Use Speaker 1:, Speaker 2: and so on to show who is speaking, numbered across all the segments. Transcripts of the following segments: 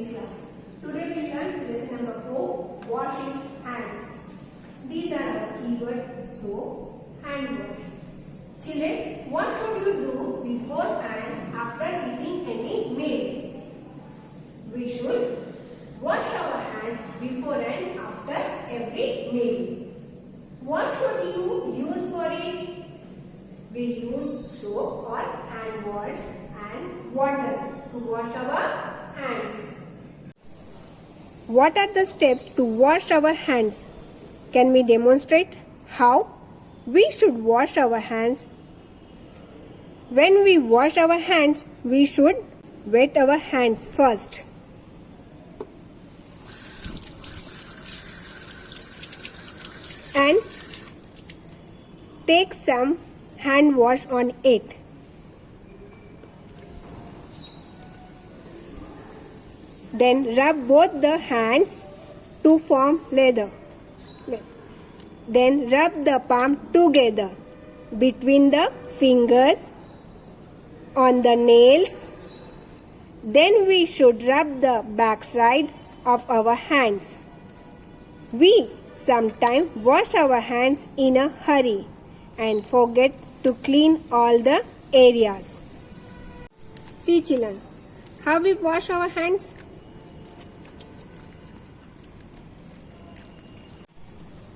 Speaker 1: Science class. Today we learn lesson number 4, washing hands. These are our keywords: soap, hand wash. Children, what should you do before and after eating any meal? We should wash our hands before and after every meal. What should you use for it? We use soap or hand wash and water to wash our hands.
Speaker 2: What are the steps to wash our hands? Can we demonstrate how we should wash our hands? When we wash our hands, we should wet our hands first. And take some hand wash on it. Then rub both the hands to form leather. Then rub the palm together between the fingers on the nails. Then we should rub the backside of our hands. We sometimes wash our hands in a hurry and forget to clean all the areas. See children, how we wash our hands?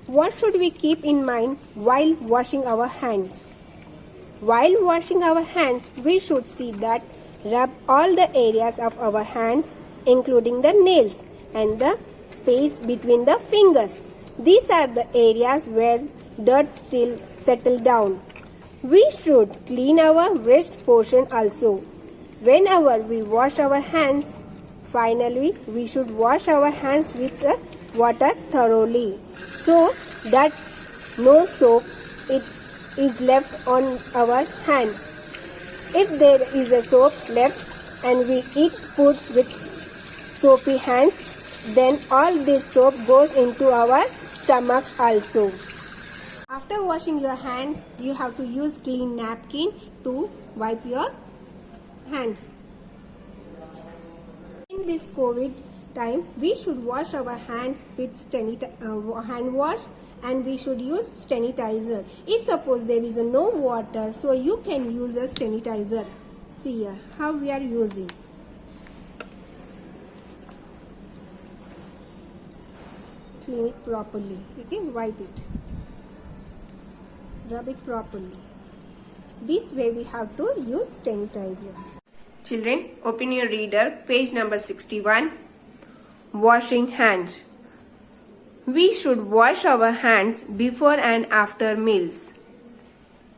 Speaker 2: What should we keep in mind while washing our hands? While washing our hands, we should see that rub all the areas of our hands, including the nails and the space between the fingers. These are the areas where dirt still settle down. We should clean our wrist portion also. Whenever we wash our hands, finally we should wash our hands with water thoroughly so that no soap is left on our hands. If there is a soap left and we eat food with soapy hands, then all this soap goes into our stomach also. After washing your hands, you have to use clean napkin to wipe your hands. In this COVID time, we should wash our hands with hand wash, and we should use sanitizer. If suppose there is no water, so you can use a sanitizer. See here how we are using. Clean it properly. Okay, wipe it. Rub it properly. This way we have to use sanitizer.
Speaker 1: Children, open your reader, page number 61. Washing hands. We should wash our hands before and after meals.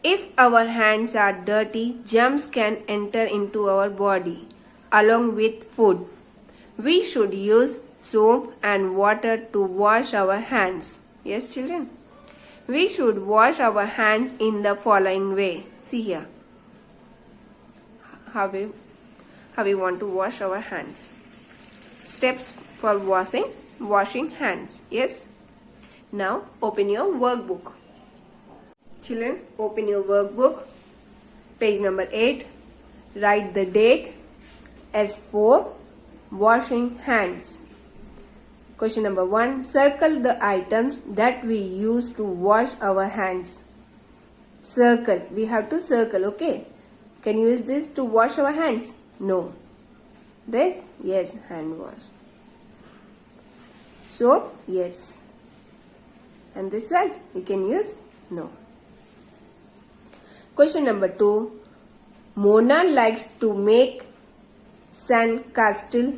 Speaker 1: If our hands are dirty, germs can enter into our body along with food. We should use soap and water to wash our hands. Yes, children? We should wash our hands in the following way. See here how we want to wash our hands. Steps for washing hands. Yes. Now open your workbook. Children, open your workbook. Page number 8. Write the date. S4. Washing hands. Question number 1. Circle the items that we use to wash our hands. Circle. We have to circle, okay? Can you use this to wash our hands? No. This? Yes, hand wash. Soap? Yes. And this one? We can use? No. Question number 2. Mona likes to make sand castle.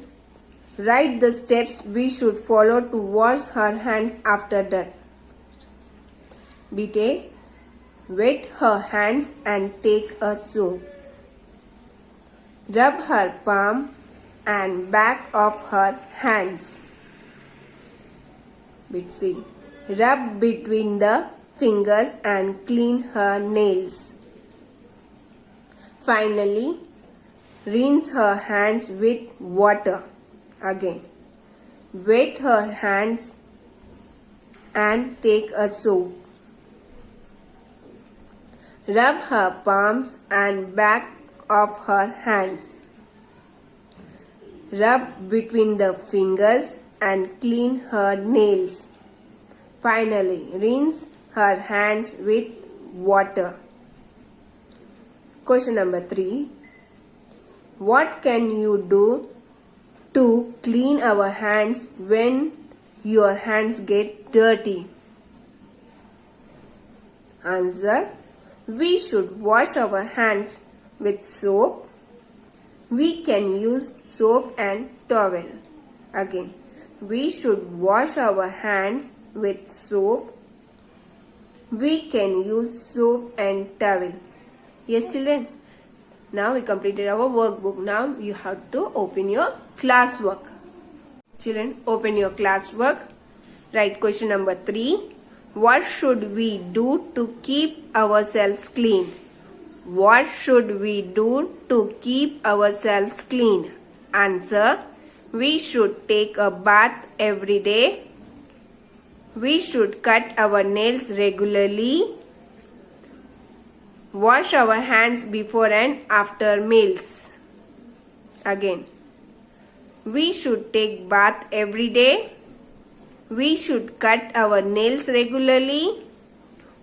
Speaker 1: Write the steps we should follow to wash her hands after that. B. Wet her hands and take a soap. Rub her palm and back of her hands. Bit C. Rub between the fingers and clean her nails. Finally, rinse her hands with water. Again, wet her hands and take a soap. Rub her palms and back of her hands. Rub between the fingers and clean her nails. Finally, rinse her hands with water. Question number 3. What can you do to clean our hands when your hands get dirty? Answer. We should wash our hands with soap. We can use soap and towel. Again, we should wash our hands with soap. We can use soap and towel. Yes, children. Now we completed our workbook. Now you have to open your classwork. Children, open your classwork. Write question number 3. What should we do to keep ourselves clean? What should we do to keep ourselves clean? Answer. We should take a bath every day. We should cut our nails regularly. Wash our hands before and after meals. Again. We should take bath every day. We should cut our nails regularly.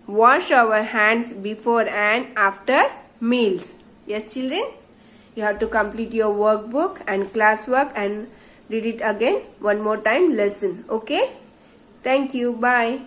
Speaker 1: Wash our hands before and after meals. Yes, children? You have to complete your workbook and classwork and read it again one more time lesson. Okay? Thank you. Bye.